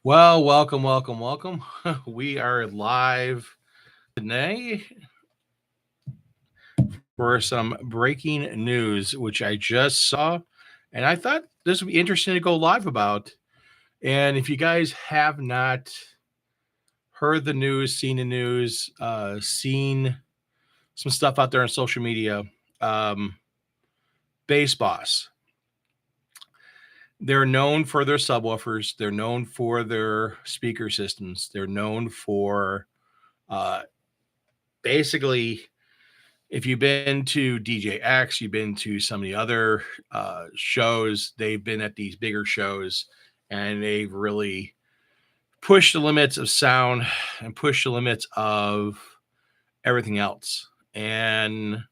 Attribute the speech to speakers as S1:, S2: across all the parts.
S1: Well, welcome, welcome, welcome. We are live today for some breaking news, which I just saw, and I thought this would be interesting to go live about. And if you guys have not heard the news, seen the news, seen some stuff out there on social media, um, Bass Boss, they're known for their subwoofers, they're known for their speaker systems, they're known for uh, basically if you've been to DJX, you've been to some of the other shows, they've been at these bigger shows and they've really pushed the limits of sound and pushed the limits of everything else. And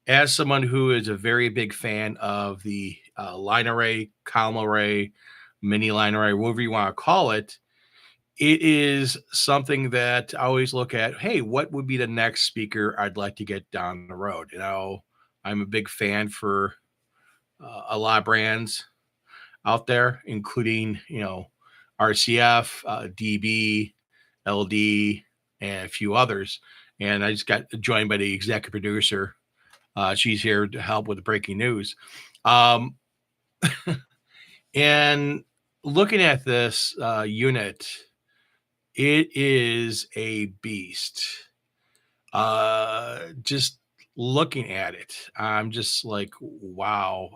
S1: as someone who is a very big fan of the line array, column array, mini line array, whatever you want to call it, it is something that I always look at. Hey, what would be the next speaker I'd like to get down the road? I'm a big fan for a lot of brands out there, including RCF, DB, LD, and a few others. And I just got joined by the executive producer. She's here to help with the breaking news. Um, and looking at this unit, it is a beast. Just looking at it, I'm just like, wow.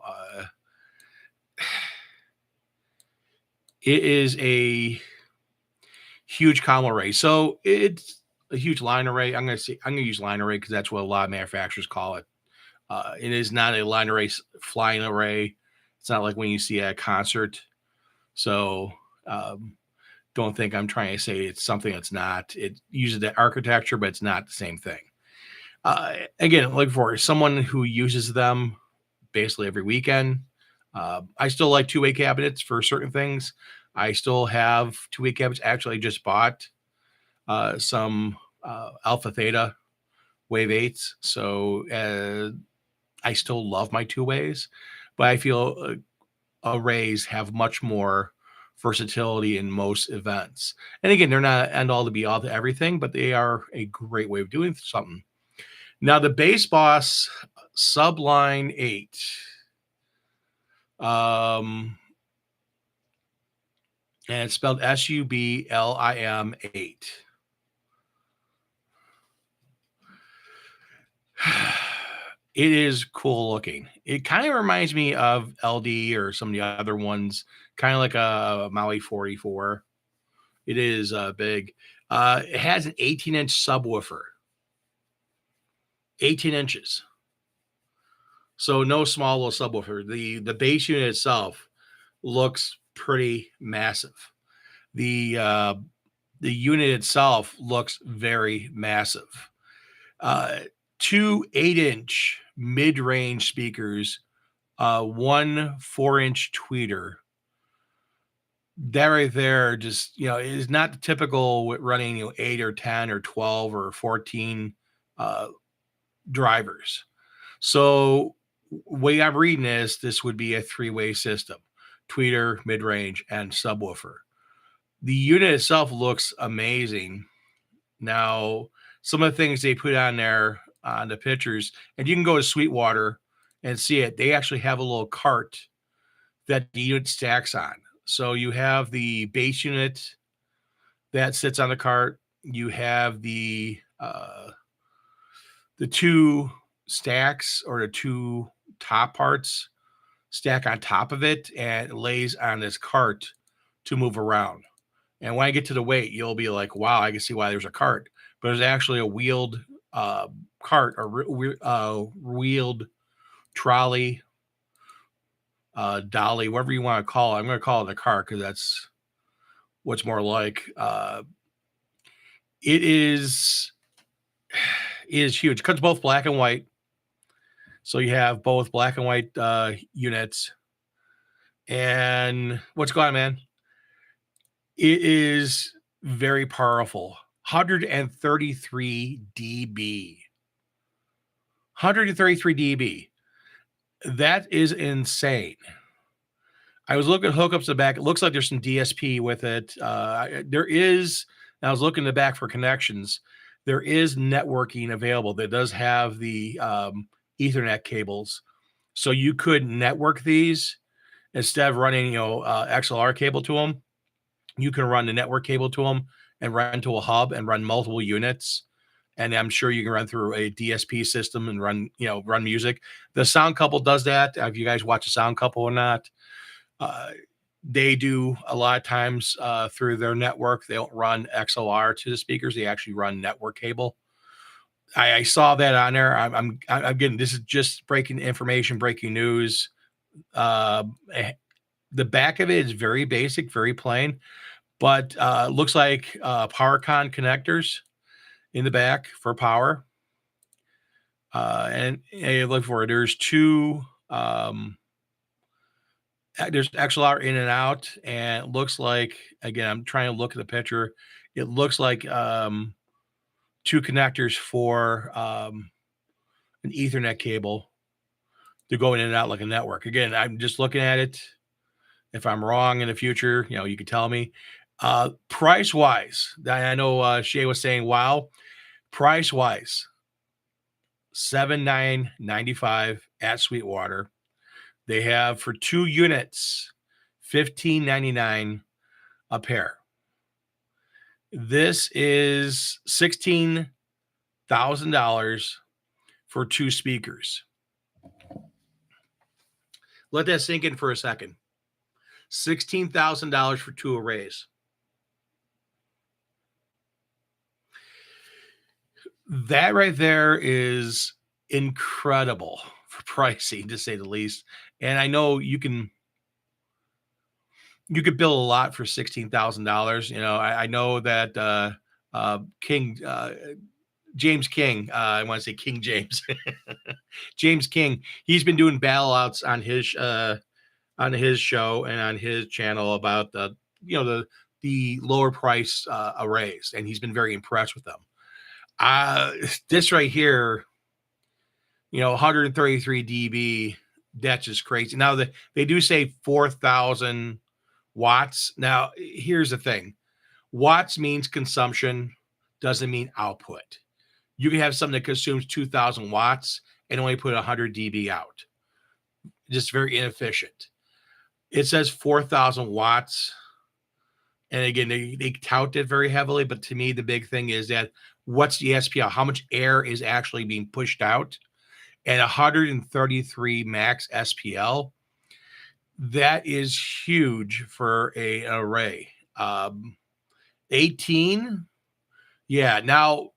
S1: It is a huge column array. So it's a huge line array. I'm gonna use line array because that's what a lot of manufacturers call it. It is not a line array flying array. It's not like when you see at a concert. So don't think I'm trying to say it's something that's not. It uses the architecture, but it's not the same thing. Again, looking for someone who uses them basically every weekend. I still like two-way cabinets for certain things. I still have two-way cabinets. Actually, I just bought some Alpha Theta Wave 8s. So I still love my two-ways, but I feel arrays have much more versatility in most events. And again, they're not end all to be all to everything, but they are a great way of doing something. Now, the BASSBOSS Sublim8. And it's spelled Sublim8. It is cool looking. It kind of reminds me of LD or some of the other ones, kind of like a Maui 44. It is big. It has an 18-inch subwoofer. 18 inches. So no small little subwoofer. The bass unit itself looks pretty massive. The unit itself looks very massive. Two 8-inch mid-range speakers, one 4-inch tweeter. That right there just, is not the typical running, 8 or 10 or 12 or 14 drivers. So way I'm reading this would be a three-way system: tweeter, mid-range, and subwoofer. The unit itself looks amazing. Now, some of the things they put on there on the pictures, and you can go to Sweetwater and see it. They actually have a little cart that the unit stacks on. So you have the base unit that sits on the cart. You have the two stacks or the two top parts stack on top of it, and it lays on this cart to move around. And when I get to the weight, you'll be like, wow, I can see why there's a cart. But there's actually a wheeled cart or wheeled trolley, dolly, whatever you want to call it. I'm going to call it a cart because that's what's more like. It is huge. It cuts both black and white. So you have both black and white units. And what's going on, man? It is very powerful. 133 dB. 133 dB. That is insane. I was looking at hookups in the back. It looks like there's some DSP with it. There is. I was looking in the back for connections. There is networking available that does have the Ethernet cables, so you could network these instead of running, XLR cable to them. You can run the network cable to them and run to a hub and run multiple units. And I'm sure you can run through a DSP system and run music. The Sound Couple does that. If you guys watch the Sound Couple or not, uh, they do a lot of times through their network. They don't run XLR to the speakers. They actually run network cable. I saw that on there. I'm getting, this is just breaking information, breaking news. Uh, the back of it is very basic, very plain, but looks like PowerCon connectors in the back for power. And look for it. There's two. There's XLR in and out, and it looks like, again, I'm trying to look at the picture. It looks like two connectors for an Ethernet cable to go in and out like a network. Again, I'm just looking at it. If I'm wrong in the future, you can tell me. Price wise, I know Shay was saying, wow. Price wise, $79.95 at Sweetwater. They have for 2 units, $15.99 a pair. This is $16,000 for 2 speakers. Let that sink in for a second. $16,000 for 2 arrays. That right there is incredible for pricing, to say the least. And I know you could build a lot for $16,000. I know that James King, I want to say King James, James King, he's been doing battle outs on his show and on his channel about the lower price arrays, and he's been very impressed with them. This right here, 133 dB, that's just crazy. Now they do say 4,000 watts. Now here's the thing: watts means consumption, doesn't mean output. You can have something that consumes 2,000 watts and only put 100 dB out. Just very inefficient. It says 4,000 watts. And again, they tout it very heavily. But to me, the big thing is that what's the SPL? How much air is actually being pushed out? And 133 max SPL, that is huge for an array. 18, yeah. Now,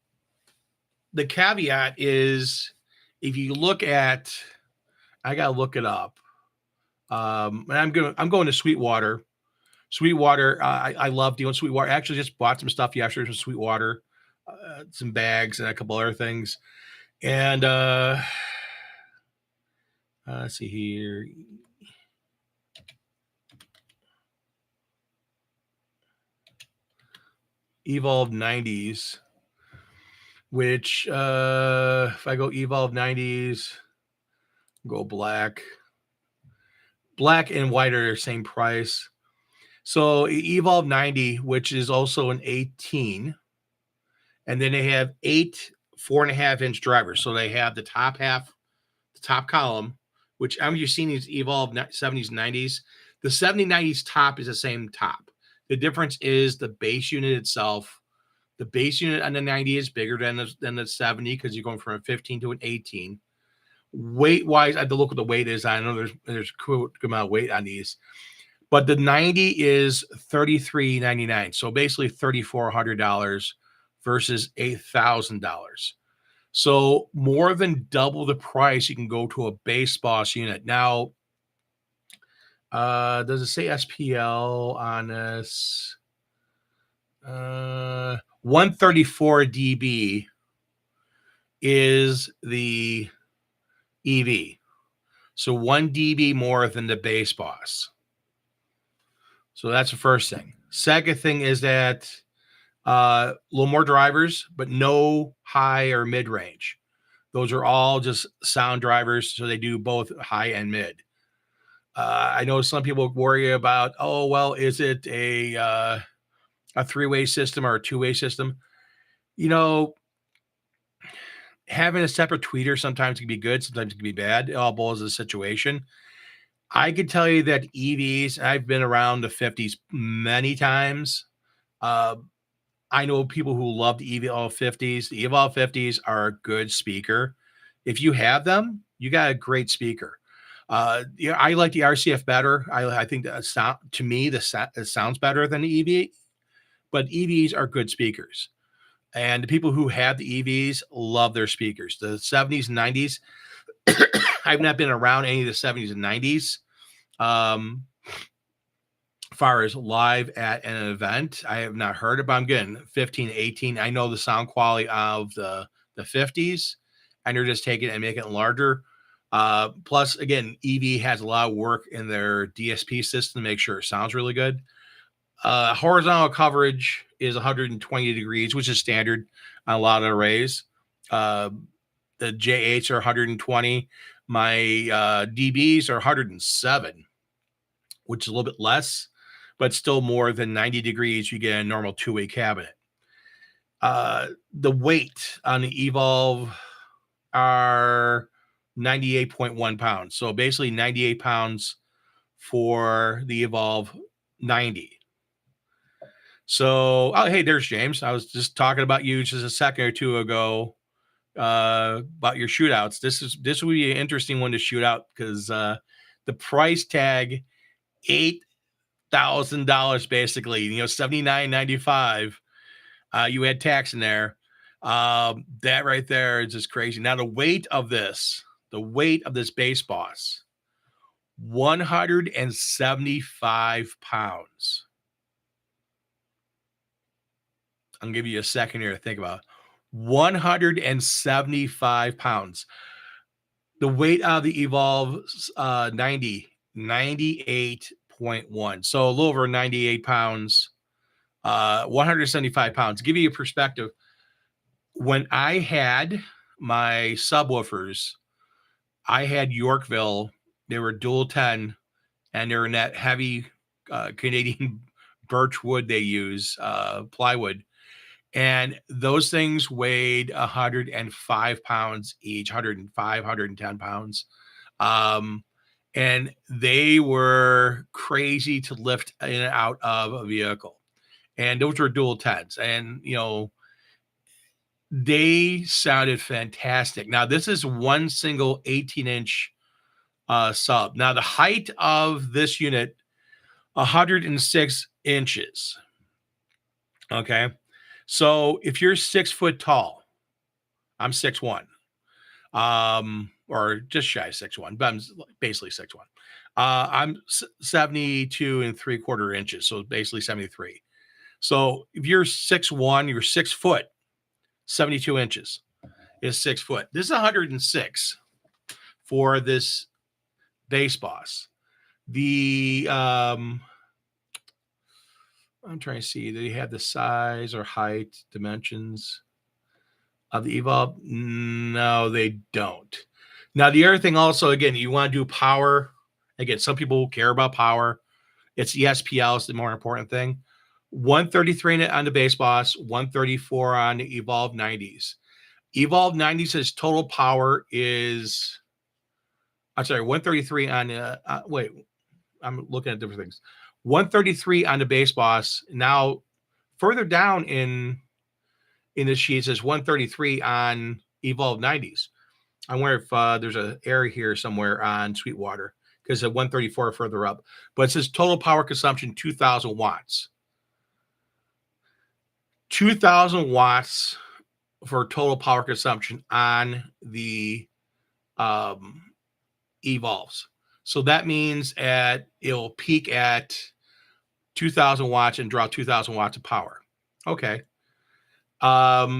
S1: the caveat is, if you look at, I gotta look it up. And I'm going to Sweetwater. Sweetwater, I love dealing with Sweetwater. I actually just bought some stuff yesterday from Sweetwater, some bags and a couple other things. And let's see here. Evolve 90s, which if I go Evolve 90s, go black and white are the same price. So Evolve 90, which is also an 18, and then they have 8 4.5-inch drivers. So they have the top half, the top column, which I'm used seeing these Evolve 70s, 90s. The 70-90s top is the same top. The difference is the base unit itself. The base unit on the 90 is bigger than the 70 because you're going from a 15 to an 18. Weight wise, I have to look what the weight is. I know there's a good amount of weight on these, but the 90 is $33.99. So basically $3,400 versus $8,000. So more than double the price. You can go to a BASSBOSS unit. Now, does it say SPL on this? 134 dB is the EV. So 1 dB more than the BASSBOSS. So that's the first thing. Second thing is that a little more drivers, but no high or mid range. Those are all just sound drivers. So they do both high and mid. I know some people worry about, oh, well, is it a three-way system or a two-way system? You know, having a separate tweeter sometimes can be good, sometimes it can be bad. It all boils to the situation. I could tell you that EVs, I've been around the 50s many times. Uh, I know people who love the Evolve 50s. The Evolve 50s are a good speaker. If you have them, you got a great speaker. Yeah, I like the RCF better. I think that sound to me it sounds better than the EV, but EVs are good speakers. And the people who have the EVs love their speakers. The 70s and 90s, I've not been around any of the 70s and 90s. Far as live at an event, I have not heard about. I'm getting 15, 18. I know the sound quality of the 50s, and they're just taking it and making it larger. Plus, again, EV has a lot of work in their DSP system to make sure it sounds really good. Horizontal coverage is 120 degrees, which is standard on a lot of arrays. The J8s are 120. My DBs are 107, which is a little bit less, but still more than 90 degrees. You get a normal two-way cabinet. The weight on the Evolve are 98.1 pounds. So basically 98 pounds for the Evolve 90. So, oh, hey, there's James. I was just talking about you just a second or two ago about your shootouts. This will be an interesting one to shoot out because the price tag $8,000 basically. $79.95. You had tax in there. That right there is just crazy. Now the weight of this base boss, 175 pounds. I'm gonna give you a second here to think about it. 175 pounds. The weight of the Evolve 98.1. So a little over 98 pounds, 175 pounds. To give you a perspective, when I had my subwoofers, I had Yorkville. They were dual 10, and they're in that heavy Canadian birch wood they use, plywood. And those things weighed 105 pounds each, 105, 110 pounds. And they were crazy to lift in and out of a vehicle. And those were dual 10s. And, they sounded fantastic. Now, this is one single 18-inch sub. Now, the height of this unit, 106 inches. Okay. So if you're 6 foot tall, I'm 6'1", or just shy of 6'1", but I'm basically 6'1". I'm 72 and 3/4 inches, so basically 73. So if you're 6'1", you're 6 foot, 72 inches is 6 foot. This is 106 for this base boss. The I'm trying to see, do they have the size or height dimensions of the Evolve? No, they don't. Now, the other thing also, again, you want to do power. Again, some people care about power. It's the SPL is the more important thing. 133 on the base boss, 134 on the Evolve 90s. Evolve 90s says total power is, I'm sorry, 133 on, wait, I'm looking at different things. 133 on the base boss. Now, further down in the sheet, it says 133 on Evolve 90s. I wonder if there's an error here somewhere on Sweetwater because at 134 further up. But it says total power consumption, 2,000 watts. 2,000 watts for total power consumption on the Evolves. So that means it'll peak at 2,000 watts and draw 2,000 watts of power. Okay. Power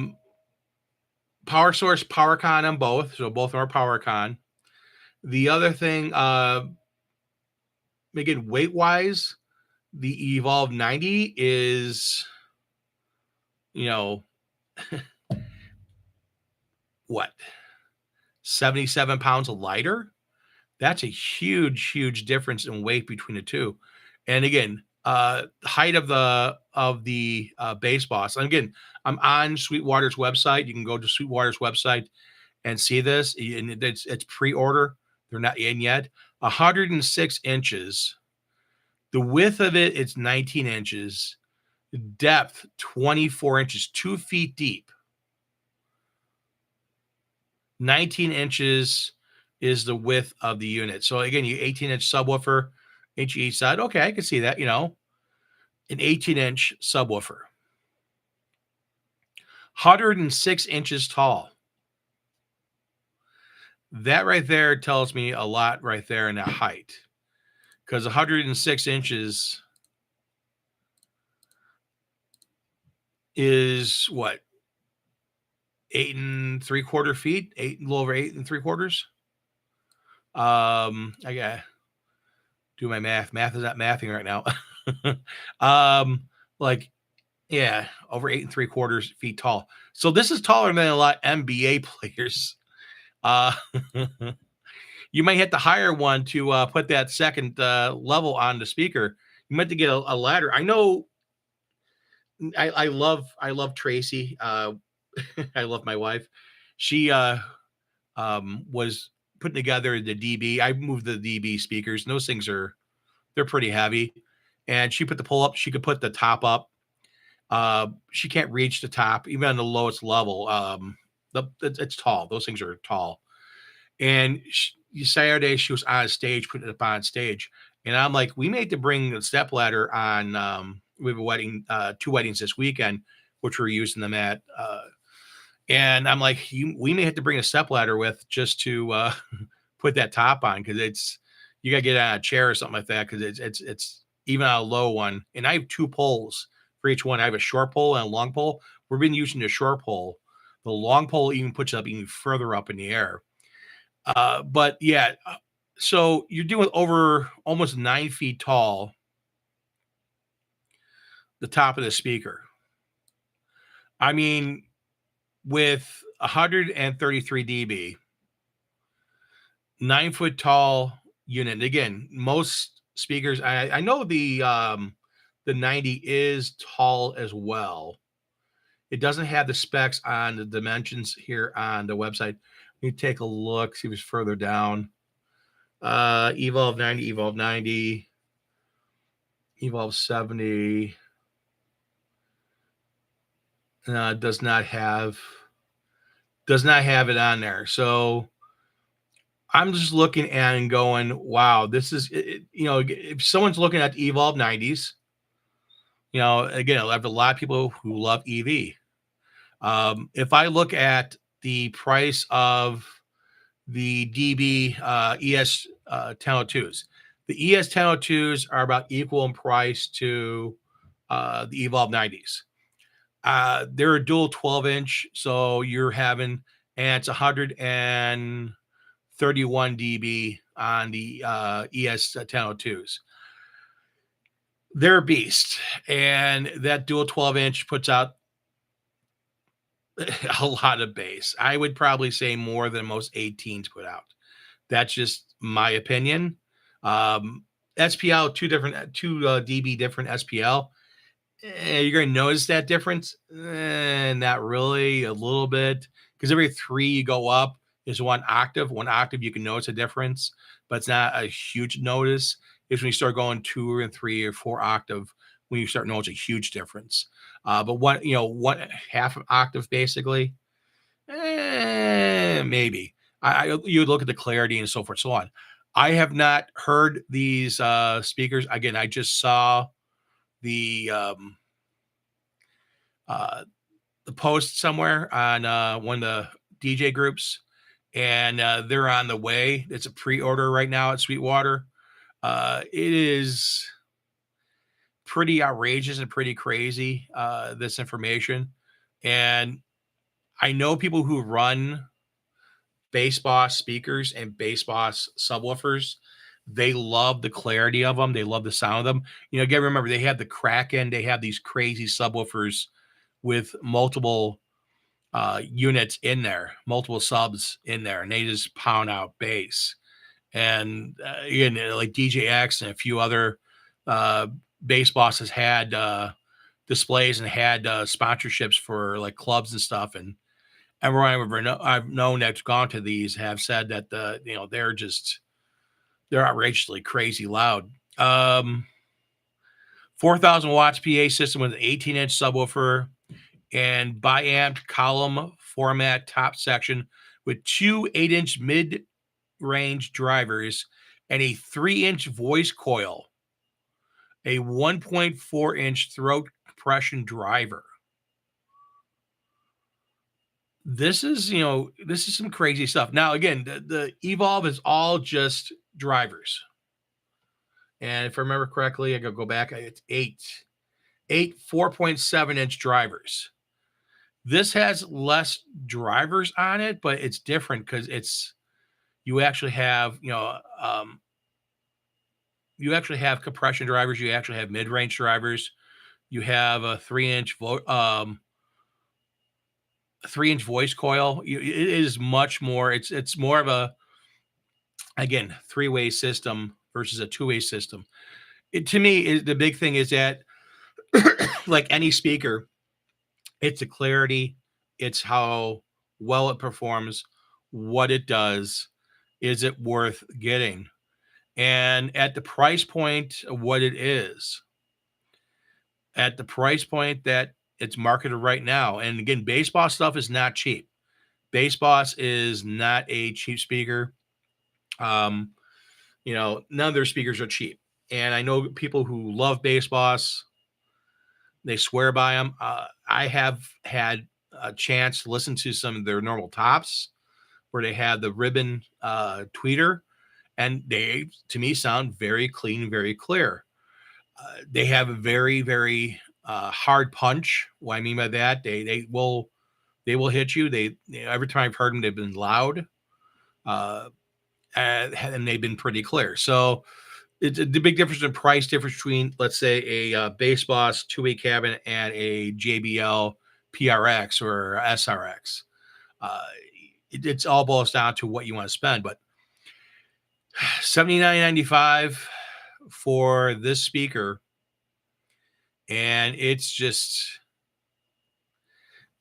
S1: source, PowerCon on both. So both are PowerCon. The other thing, again, weight-wise, the Evolve 90 is, what? 77 pounds lighter That's a huge difference in weight between the two. And again, height of the Bass Boss. And again, I'm on Sweetwater's website. You can go to Sweetwater's website and see this. And it's pre-order. They're not in yet. 106 inches. The width of it's 19 inches. Depth 24 inches, 2 feet deep. 19 inches is the width of the unit. So again, you 18-inch subwoofer, inch each side. Okay, I can see that, an 18-inch subwoofer. 106 inches tall. That right there tells me a lot right there in that height. Because 106 inches is what? 8 3/4 feet, a little over 8 3/4. I gotta do my math. Math is not mathing right now. Like, yeah, over 8 3/4 feet tall. So this is taller than a lot of NBA players. Uh, you might have to hire one to put that second level on the speaker. You might have to get a ladder. I know. I love Tracy. I love my wife. She was putting together the DB. I moved the DB speakers. And those things they're pretty heavy. And she put the pull up. She could put the top up. She can't reach the top, even on the lowest level. It's tall. Those things are tall. And Saturday she was on stage, putting it up on stage. And I'm like, we made to bring the step ladder on. We have a wedding, 2 weddings this weekend, which we're using them at. And I'm like, we may have to bring a step ladder with just to put that top on, because you gotta get on a chair or something like that, because it's even on a low one. And I have 2 poles for each one. I have a short pole and a long pole. We've been using the short pole. The long pole even puts up even further up in the air. But yeah, so you're doing over almost 9 feet tall, the top of the speaker. I mean, with 133 dB, 9-foot tall unit. And again, most speakers, I know the 90 is tall as well. It doesn't have the specs on the dimensions here on the website. Let me take a look, see if it's further down. Evolve 90, Evolve 90, Evolve 70. Does not have it on there. So I'm just looking at and going, wow, this is, if someone's looking at the Evolve 90s, again, I have a lot of people who love EV. If I look at the price of the DB ES 1002s, the ES 1002s are about equal in price to the Evolve 90s. They're a dual 12-inch, so you're having, and it's 131 dB on the ES 1002s. They're a beast, and that dual 12-inch puts out a lot of bass. I would probably say more than most 18s put out. That's just my opinion. SPL, 2 dB different SPL. You're going to notice that difference? Not really, a little bit, because every 3 you go up is 1 octave. 1 octave, you can notice a difference, but it's not a huge notice. It's when you start going 2 or 3 or 4 octave when you start noticing a huge difference. But 1/2 octave basically, maybe. You would look at the clarity and so forth, so on. I have not heard these speakers. Again, I just saw the post somewhere on one of the DJ groups, and they're on the way. It's a pre-order right now at Sweetwater. It is pretty outrageous and pretty crazy, this information. And I know people who run BASSBOSS speakers and BASSBOSS subwoofers. They love the clarity of them. They love the sound of them. Again, remember, they have the Kraken. They have these crazy subwoofers with multiple units in there, multiple subs in there, and they just pound out bass. And again, like DJX and a few other bass bosses had displays and had sponsorships for like clubs and stuff. And everyone I've known that's gone to these have said that they're outrageously crazy loud. 4,000 watts PA system with an 18-inch subwoofer and biamped column format top section with two 8-inch mid-range drivers and a 3-inch voice coil, a 1.4-inch throat compression driver. This is some crazy stuff. Now, again, the Evolve is all just drivers. And if I remember correctly, I gotta go back. It's eight 4.7-inch drivers. This has less drivers on it, but it's different because you actually have compression drivers. You actually have mid-range drivers. You have a 3-inch 3-inch voice coil. It is much more. It's more of a, again, 3-way system versus a 2-way system. To me, the big thing is that like any speaker, it's the clarity, it's how well it performs, what it does, is it worth getting? And at the price point of what it is, at the price point that it's marketed right now, and again, BassBoss stuff is not cheap. BassBoss is not a cheap speaker. None of their speakers are cheap. And I know people who love BassBoss. They swear by them. I have had a chance to listen to some of their normal tops where they have the ribbon tweeter, and they, to me, sound very clean, very clear. They have a very, very hard punch. What I mean by that, they will hit you. Every time I've heard them, they've been loud, and they've been pretty clear. So it's the big difference in price difference between, let's say, a BassBoss 2-way cabinet and a JBL PRX or SRX. It's all boils down to what you want to spend, but $79.95 for this speaker, and it's just,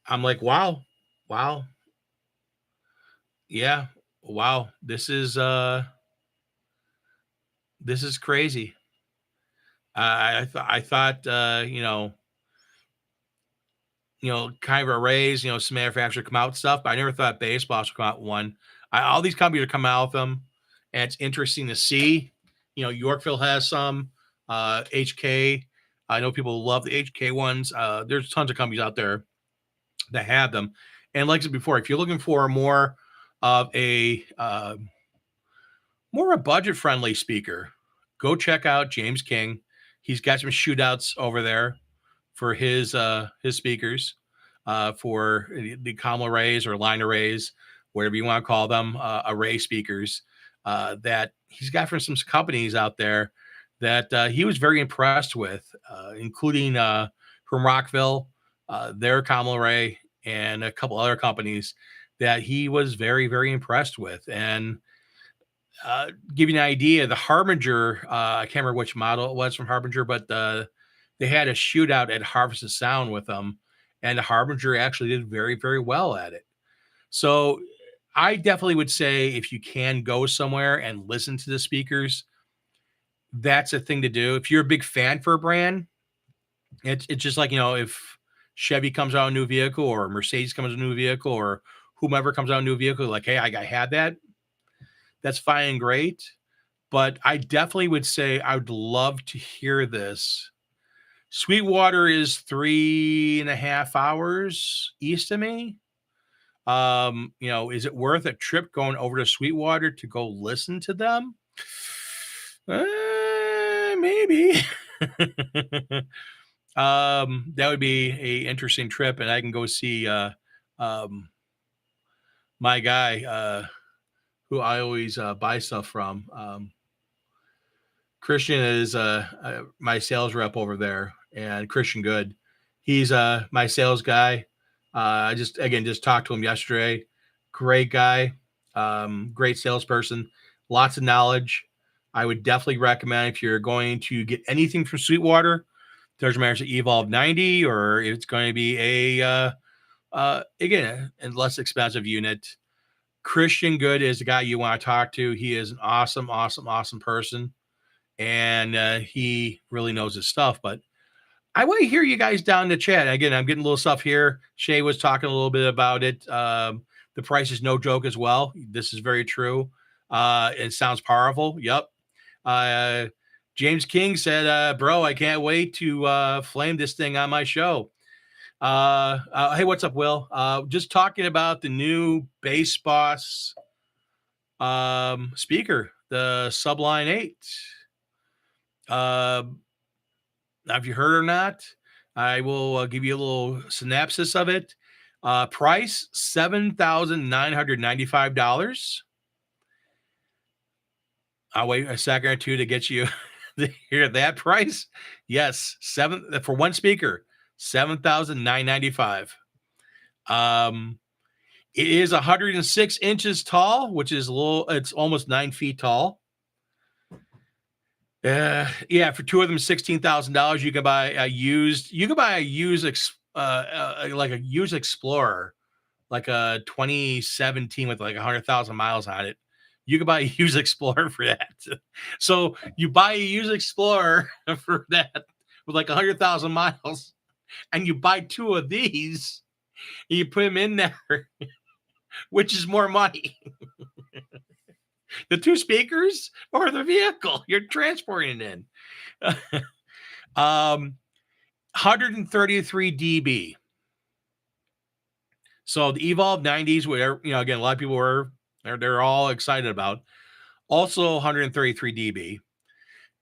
S1: I'm like, wow, yeah, wow, this is crazy. I thought kind of a raise, some manufacturer come out with stuff, but I never thought BassBoss would come out with one. All these companies are coming out with them, and it's interesting to see. Yorkville has some, HK. I know people love the HK ones. There's tons of companies out there that have them. And like I said before, if you're looking for more of a budget-friendly speaker, go check out James King. He's got some shootouts over there for his speakers, for the comm arrays or line arrays, whatever you want to call them, array speakers, that he's got from some companies out there that he was very impressed with, including from Rockville, their comm array, and a couple other companies that he was very, very impressed with. And give you an idea, the Harbinger, I can't remember which model it was from Harbinger, but they had a shootout at Harvest of Sound with them, and the Harbinger actually did very, very well at it. So I definitely would say if you can go somewhere and listen to the speakers, that's a thing to do. If you're a big fan for a brand, it's just like, if Chevy comes out a new vehicle or Mercedes comes out a new vehicle or whomever comes out a new vehicle, like, hey, I had that. That's fine and great. But I definitely would say I would love to hear this. Sweetwater is 3.5 hours east of me. Is it worth a trip going over to Sweetwater to go listen to them? Maybe. That would be a interesting trip, and I can go see my guy who I always buy stuff from. Christian is my sales rep over there, and Christian Good. He's my sales guy. I just talked to him yesterday. Great guy, great salesperson. lots of knowledge. I would definitely recommend if you're going to get anything from Sweetwater, doesn't matter if it's Evolve 90 or it's going to be again, a less expensive unit. Christian Good is the guy you want to talk to. He is an awesome, awesome, awesome person. And he really knows his stuff. But I want to hear you guys down in the chat. Again, I'm getting a little stuff here. Shay was talking a little bit about it. The price is no joke as well. This is very true. It sounds powerful. Yep. James King said, bro, I can't wait to flame this thing on my show. Hey, what's up, Will? Just talking about the new BASSBOSS speaker, the Sublim8. Have you heard or not? I will give you a little synopsis of it. Price $7,995. I'll wait a second or two to get you to hear that price. Yes, for one speaker, $7,995. It is 106 inches tall, which is it's almost 9 feet tall. Yeah, for two of them, $16,000. You can buy a used. You can buy a used, like a used Explorer, like a 2017 with like 100,000 miles on it. You can buy a used Explorer for that. So you buy a used Explorer for that with like 100,000 miles, and you buy two of these, and you put them in there, which is more money. The two speakers or the vehicle you're transporting it in. 133 dB. So the Evolve 90s, whatever, again, a lot of people they're all excited about. Also 133 dB.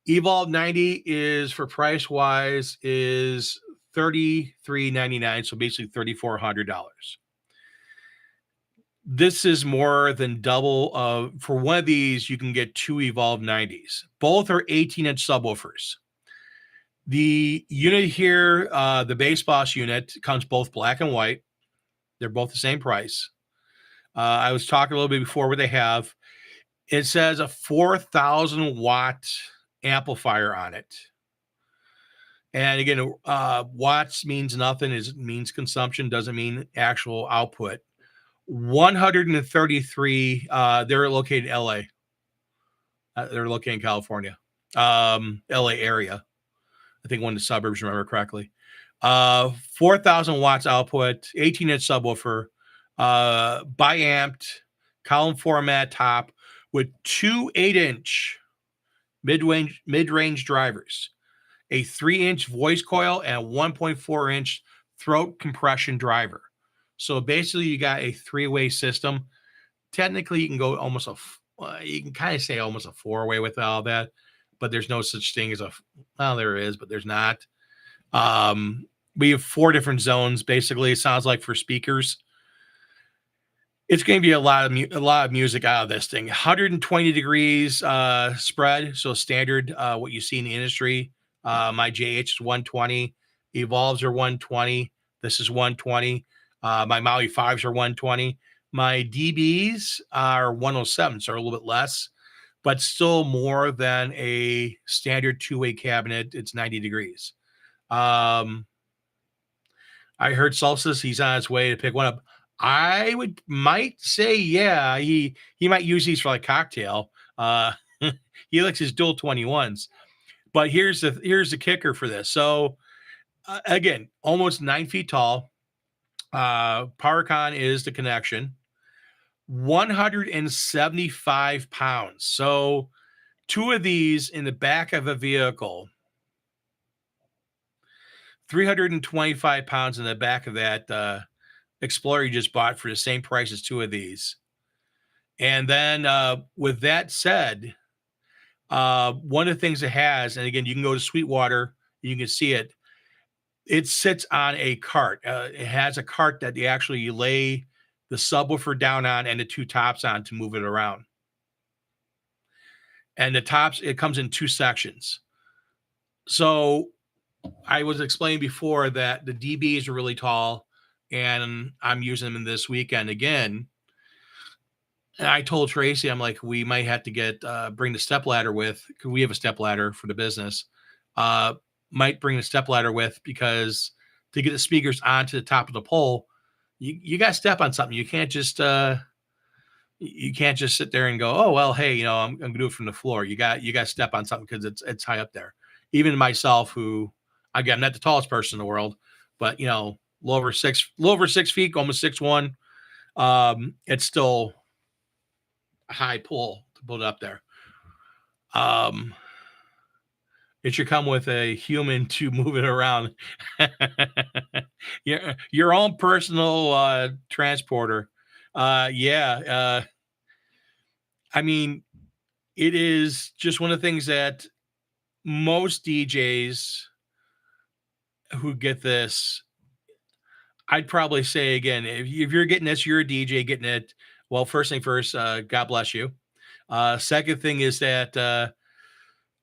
S1: Evolve 90 is, for price wise, is $33.99. So basically $3,400. This is more than double for one of these. You can get two Evolve 90s. Both are 18-inch subwoofers. The unit here, the BASSBOSS unit, comes both black and white. They're both the same price. I was talking a little bit before what they have. It says a 4,000 watt amplifier on it. And again, watts means nothing. It means consumption, doesn't mean actual output. 133. They're located in LA. They're located in California, LA area. I think one of the suburbs, remember correctly. 4,000 watts output, 18-inch subwoofer, bi-amped, column format top with two 8-inch mid-range drivers, a 3-inch voice coil, and a 1.4-inch throat compression driver. So basically, you got a 3-way system. Technically, you can go almost you can kind of say almost a 4-way with all that, but there's no such thing as there is, but there's not. We have 4 different zones. Basically, it sounds like for speakers. It's going to be a lot of music out of this thing. 120 degrees spread, so standard what you see in the industry. My JH is 120. Evolves are 120. This is 120. My Maui 5s are 120. My DBs are 107, so a little bit less, but still more than a standard 2-way cabinet. It's 90 degrees. I heard Solstice, he's on his way to pick one up. I might say, yeah, he might use these for like cocktail. He likes his dual 21s. But here's the kicker for this. So again, almost 9 feet tall. PowerCon is the connection. 175 pounds. So two of these in the back of a vehicle. 325 pounds in the back of that Explorer you just bought for the same price as two of these. And then with that said, one of the things it has, and again, you can go to Sweetwater, you can see it. It sits on a cart. It has a cart that you lay the subwoofer down on and the two tops on to move it around. And the tops, it comes in 2 sections. So I was explaining before that the DBs are really tall, and I'm using them this weekend again. And I told Tracy, I'm like, we might have to get bring the step ladder with, because we have a step ladder for the business. Uh, might bring the step ladder with, because to get the speakers onto the top of the pole, you got to step on something. You can't just sit there and go, oh well, hey, I'm gonna do it from the floor. You got to step on something, because it's high up there. Even myself, who again, I'm not the tallest person in the world, but low over 6 feet, almost 6'1". It's still a high pull to put it up there. Um, it should come with a human to move it around. Your own personal transporter. Yeah. I mean, it is just one of the things that most DJs who get this, I'd probably say again, if you're getting this, you're a DJ getting it. Well, first thing first, God bless you. Second thing is that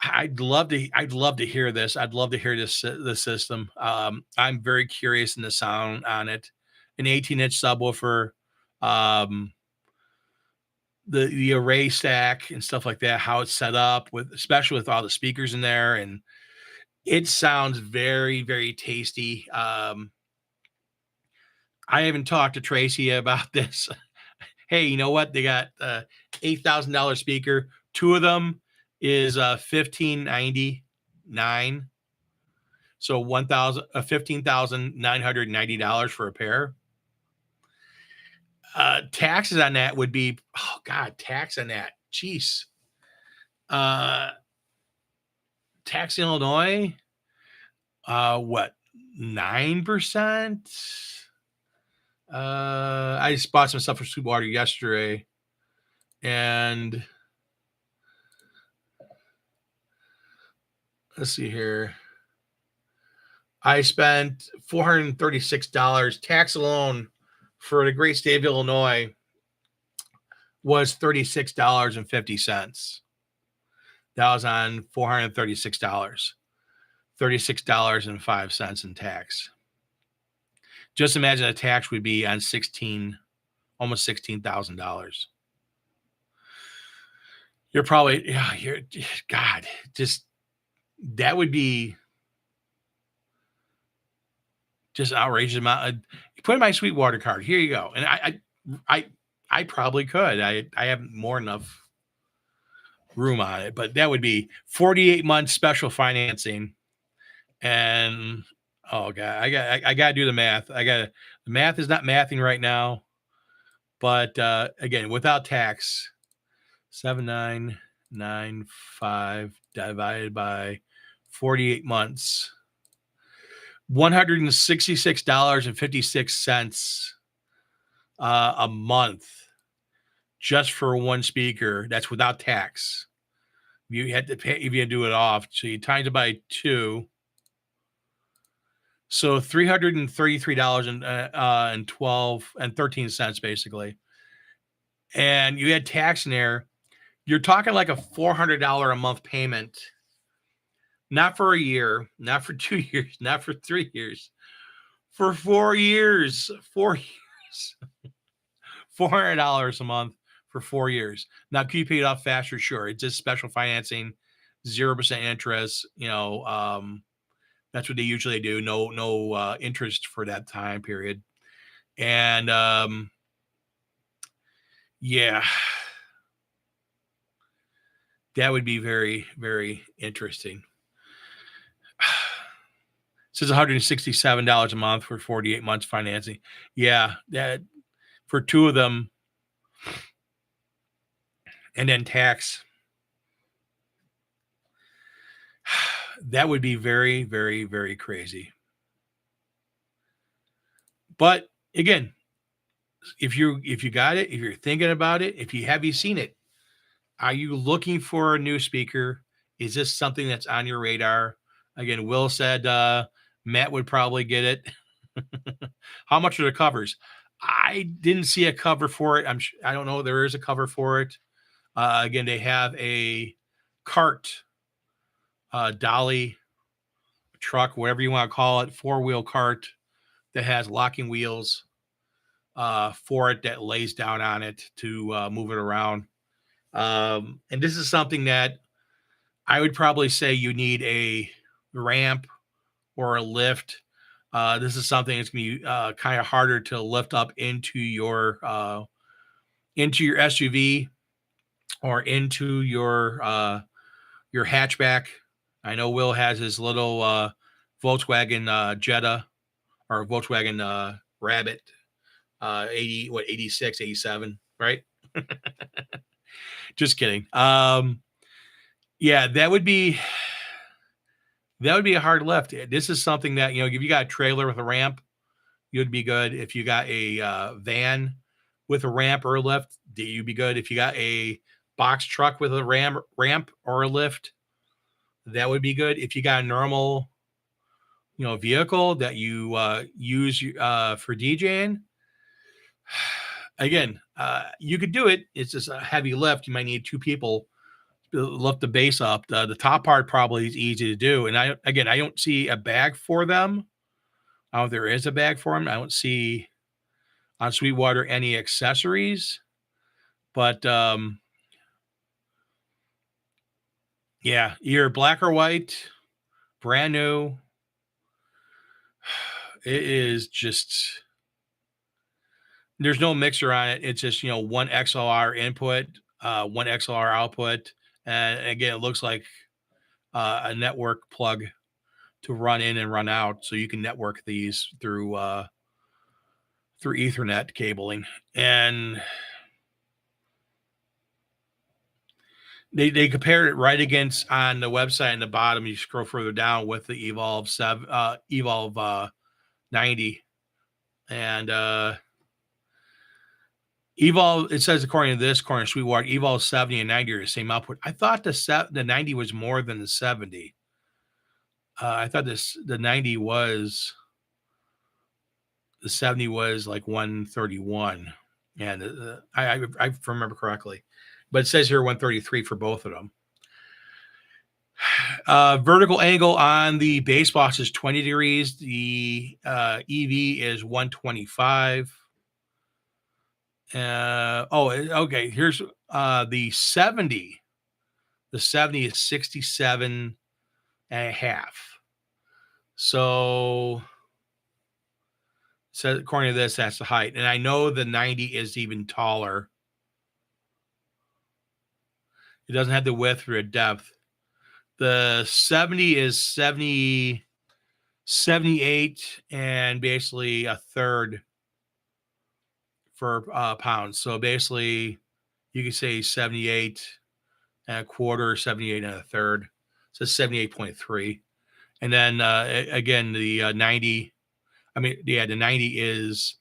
S1: I'd love to hear this. I'd love to hear this system. I'm very curious in the sound on it. An 18-inch subwoofer, um, the array stack and stuff like that, how it's set up with, especially with all the speakers in there, and it sounds very, very tasty. I haven't talked to Tracy about this. Hey, you know what? They got $8,000 speaker. Two of them is 1,599. So $15,990 for a pair. Taxes on that would be, oh God, tax on that. Jeez. Tax in Illinois, what, 9%? I just bought some stuff for Sweetwater yesterday, and let's see here. I spent $436. Tax alone for the great state of Illinois was $36.50. That was on $436. $36.05 in tax. Just imagine a tax would be on almost $16,000. You're probably, God, just, that would be just outrageous amount. Put in my Sweetwater card. Here you go. And I probably could. I have more than enough room on it, but that would be 48 months special financing. And oh God, I got to do the math. The math is not mathing right now, but again, without tax, 7,995 divided by 48 months, $166.56 a month just for one speaker. That's without tax. You had to pay if you had to do it off. So you times it by 2. So $333.13 basically. And you had tax in there. You're talking like a $400 a month payment. Not for a year, not for 2 years, not for 3 years. For 4 years. 4 years. $400 a month for 4 years. Now, can you pay it off faster? Sure. It's just special financing, 0% interest. That's what they usually do. No interest for that time period. And yeah, that would be very, very interesting. It says $167 a month for 48 months financing. Yeah, that for 2 of them, and then tax. That would be very, very, very crazy. But again, if you got it, if you're thinking about it, have you seen it? Are you looking for a new speaker? Is this something that's on your radar? Again, Will said Matt would probably get it. How much are the covers? I didn't see a cover for it. I don't know. There is a cover for it. Again, they have a cart, dolly, truck, whatever you want to call it, 4-wheel cart that has locking wheels. for it that lays down on it to move it around. And this is something that I would probably say you need a ramp or a lift. This is something that's going to be kind of harder to lift up into your SUV or into your hatchback. I know Will has his little Volkswagen Jetta or Volkswagen Rabbit, 86, 87, right? Just kidding. Yeah, that would be a hard lift. This is something that, if you got a trailer with a ramp, you'd be good. If you got a van with a ramp or a lift, you'd be good. If you got a box truck with a ramp or a lift, that would be good. If you got a normal, vehicle that you use for DJing, again, you could do it. It's just a heavy lift. You might need 2 people to lift the bass up. The top part probably is easy to do. And I don't see a bag for them. I don't know if there is a bag for them. I don't see on Sweetwater any accessories, but yeah, either black or white, brand new. It is just, there's no mixer on it. It's just, one XLR input, one XLR output. And again, it looks like a network plug to run in and run out. So you can network these through Ethernet cabling. And they compared it right against on the website in the bottom. You scroll further down with the Evolve 90. And Evolve, it says according to this, according to Sweetwater, Evolve 70 and 90 are the same output. I thought the 90 was more than the 70. I thought the 90 was, the 70 was like 131. And I remember correctly. But it says here 133 for both of them. Vertical angle on the BASSBOSS is 20 degrees. The EV is 125. Okay. Here's the 70. The 70 is 67 and a half. So according to this, that's the height. And I know the 90 is even taller. It doesn't have the width or the depth. The 70 is 78 and basically a third for pounds. So basically you could say 78 and a quarter, 78 and a third. So 78.3. And then again, the 90, the 90 is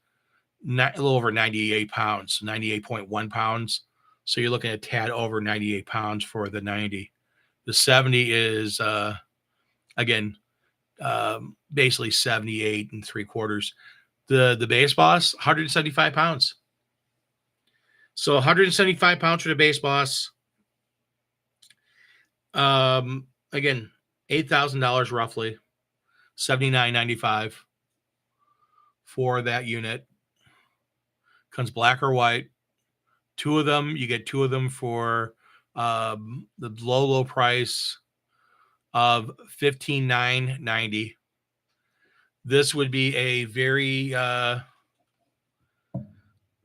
S1: a little over 98 pounds, 98.1 pounds. So you're looking at a tad over 98 pounds for the 90. The 70 is, again, basically 78 and 3/4. The BASSBOSS, 175 pounds. So 175 pounds for the BASSBOSS. Again, $8,000 roughly, $79.95 for that unit. Comes black or white. 2 of them, you get 2 of them for the low price of $15,990. This would be a very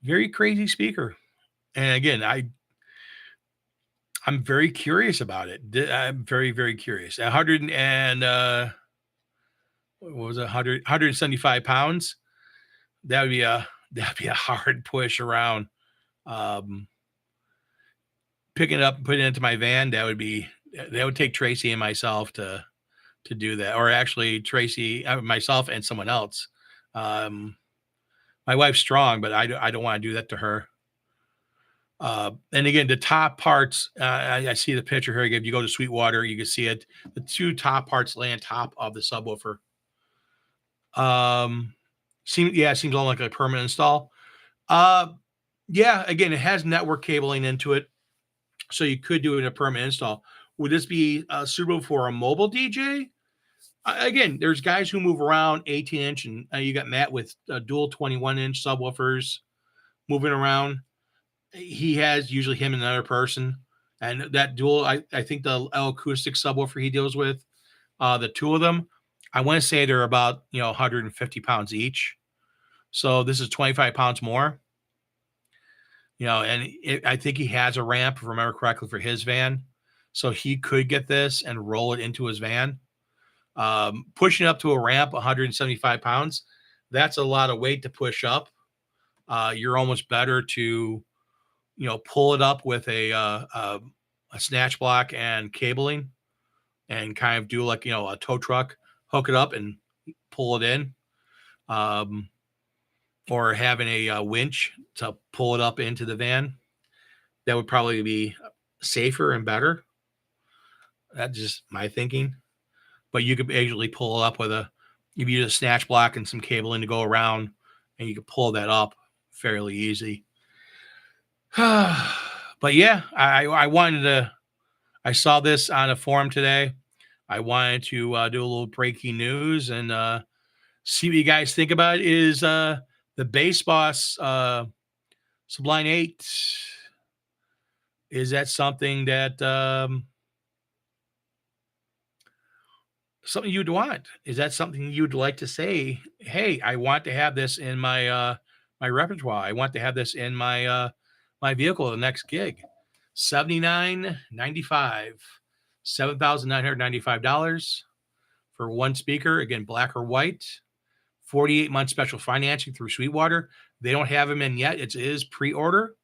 S1: very crazy speaker. And again, I'm very curious about it. I'm very, very curious. 100 and what was it? 175 pounds. That'd be a hard push around. Picking it up and putting it into my van, that would take Tracy and myself to do that, or actually Tracy, myself, and someone else. My wife's strong, but I don't want to do that to her. And again, the top parts, I see the picture here. If you go to Sweetwater, you can see it. The 2 top parts lay on top of the subwoofer. It seems like a permanent install. Yeah, again, it has network cabling into it, so you could do it in a permanent install. Would this be suitable for a mobile DJ? Again, there's guys who move around 18-inch, and you got Matt with dual 21-inch subwoofers moving around. He has usually him and another person, and that dual, I think the L acoustic subwoofer he deals with, the two of them, I want to say they're about 150 pounds each. So this is 25 pounds more. And I think he has a ramp, if I remember correctly, for his van. So he could get this and roll it into his van. Pushing up to a ramp, 175 pounds, that's a lot of weight to push up. You're almost better to, pull it up with a snatch block and cabling and kind of do like, a tow truck, hook it up and pull it in. Or having a winch to pull it up into the van. That would probably be safer and better. That's just my thinking. But you could actually pull it up with if you use a snatch block and some cabling to go around, and you could pull that up fairly easy. But yeah, I saw this on a forum today. I wanted to do a little breaking news and see what you guys think about it. Is the BASSBOSS Sublim8, is that something that something you'd want? Is that something you'd like to say, hey, I want to have this in my my repertoire. I want to have this in my my vehicle the next gig. $79.95, $7,995 for one speaker. Again, black or white. 48-month special financing through Sweetwater. They don't have them in yet. It is pre-order.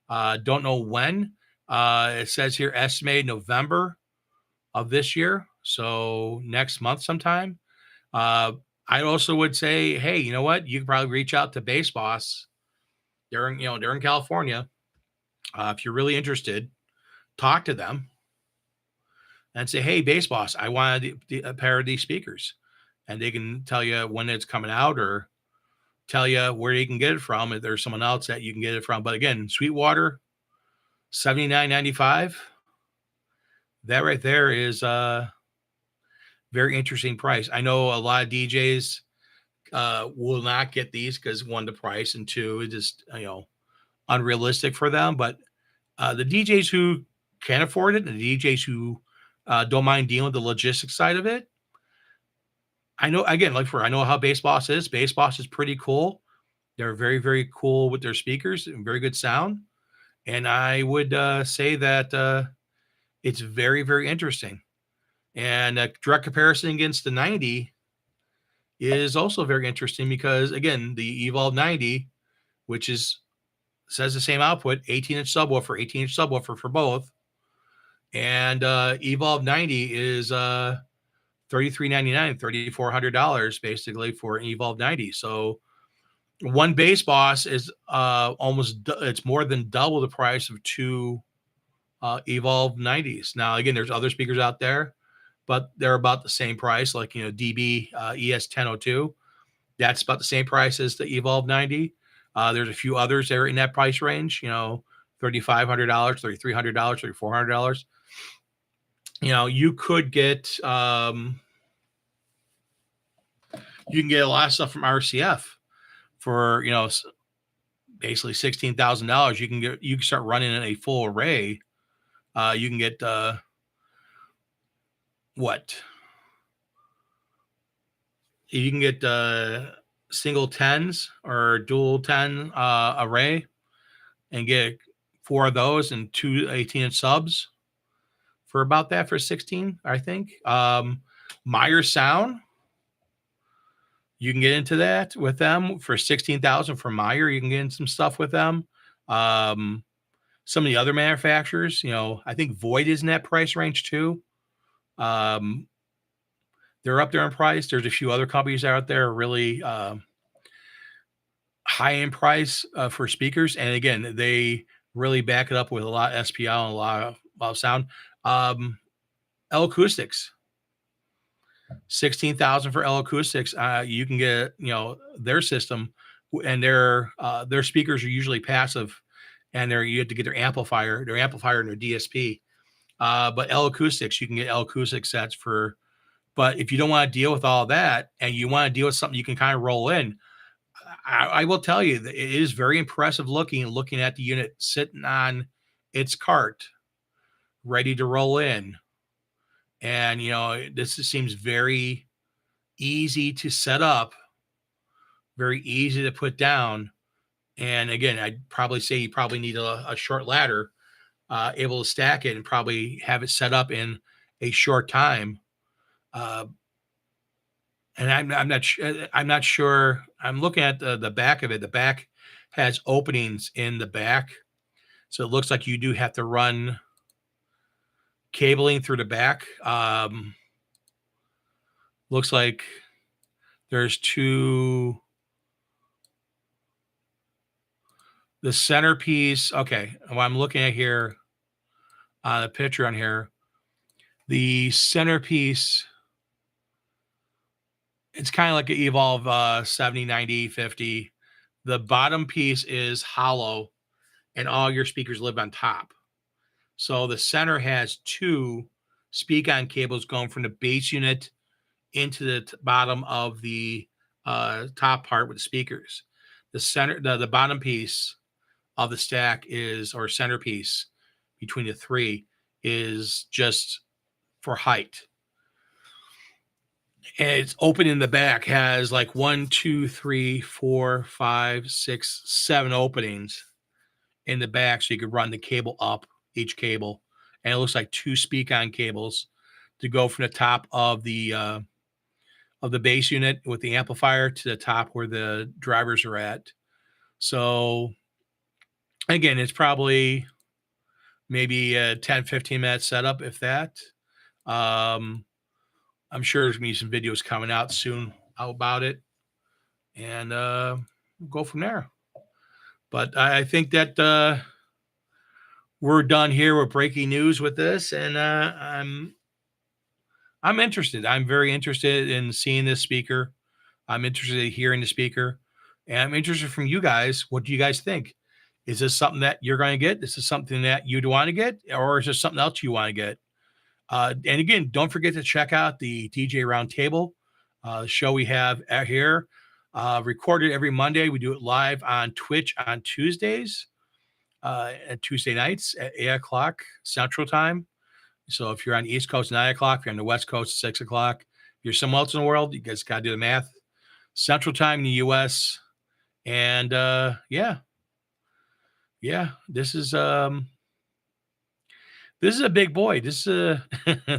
S1: Don't know when. It says here estimated November of this year. So next month sometime. I also would say, hey, you know what? You could probably reach out to BASSBOSS. They're in California. If you're really interested, talk to them and say, hey, BASSBOSS, I wanted a pair of these speakers. And they can tell you when it's coming out or tell you where you can get it from. If there's someone else that you can get it from. But again, Sweetwater, $79.95. That right there is a very interesting price. I know a lot of DJs will not get these because one, the price, and two, it's just unrealistic for them. But the DJs who can afford it, and the DJs who don't mind dealing with the logistics side of it, I know, again, I know how BASSBOSS is. BASSBOSS is pretty cool. They're very, very cool with their speakers and very good sound. And I would say that it's very, very interesting. And a direct comparison against the 90 is also very interesting because, again, the Evolve 90, which says the same output, 18-inch subwoofer, 18-inch subwoofer for both. And Evolve 90 is $3,399, $3,400 basically for an Evolve 90. So one BASSBOSS is it's more than double the price of two Evolve 90s. Now, again, there's other speakers out there, but they're about the same price, like, DB ES1002. That's about the same price as the Evolve 90. There's a few others that are in that price range, $3,500, $3,300, $3,400. You could get you can get a lot of stuff from RCF for basically $16,000. You can start running in a full array. You can get you can get single 10s or dual 10 array and get 4 of those and 2 18-inch subs for about that for 16, I think. Meyer Sound, you can get into that with them for 16,000 for Meyer. You can get in some stuff with them. Some of the other manufacturers, I think Void is in that price range too. They're up there in price. There's a few other companies out there really high in price for speakers. And again, they really back it up with a lot of SPL and a lot of sound. L Acoustics, 16,000 for L Acoustics. You can get, their system, and their speakers are usually passive, and you have to get their amplifier and their DSP. But L Acoustics, you can get L Acoustic sets for But if you don't want to deal with all that and you want to deal with something you can kind of roll in, I will tell you that it is very impressive looking at the unit sitting on its cart, ready to roll in. And, this seems very easy to set up, very easy to put down. And again, I'd probably say you probably need a short ladder, able to stack it and probably have it set up in a short time. And I'm not sure. I'm looking at the back of it. The back has openings in the back, so it looks like you do have to run cabling through the back. Looks like there's two. The centerpiece. Okay, what I'm looking at here on the picture on here, the centerpiece. It's kind of like an Evolve 70, 90, 50. The bottom piece is hollow, and all your speakers live on top. So the center has two speak-on cables going from the base unit into the bottom of the top part with the speakers. The bottom piece of the stack or centerpiece between the three is just for height. And it's open in the back, has like 1, 2, 3, 4, 5, 6, 7 openings in the back, so you could run the cable up each cable. And it looks like two speak-on cables to go from the top of the base unit with the amplifier to the top where the drivers are at. So again, it's probably maybe a 10, 15 minute setup, if that. I'm sure there's gonna be some videos coming out soon about it, and we'll go from there. But I think that we're done here with breaking news with this, and I'm interested. I'm very interested in seeing this speaker. I'm interested in hearing the speaker, and I'm interested from you guys. What do you guys think? Is this something that you're going to get? Is this something that you'd want to get, or is there something else you want to get? And again, don't forget to check out the DJ Roundtable show we have out here. Recorded every Monday. We do it live on Twitch on Tuesdays, and Tuesday nights at 8 o'clock Central Time. So if you're on the East Coast, 9 o'clock. If you're on the West Coast, 6 o'clock. If you're somewhere else in the world, you guys got to do the math. Central Time in the U.S. And yeah, this is a big boy. This is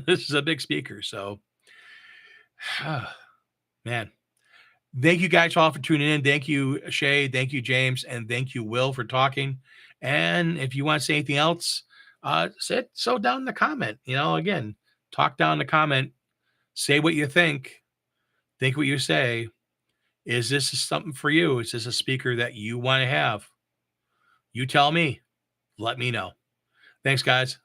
S1: this is a big speaker. So, man, thank you guys all for tuning in. Thank you, Shay. Thank you, James, and thank you, Will, for talking. And if you want to say anything else, say so down in the comment. Again, talk down in the comment. Say what you think. Think what you say. Is this something for you? Is this a speaker that you want to have? You tell me. Let me know. Thanks, guys.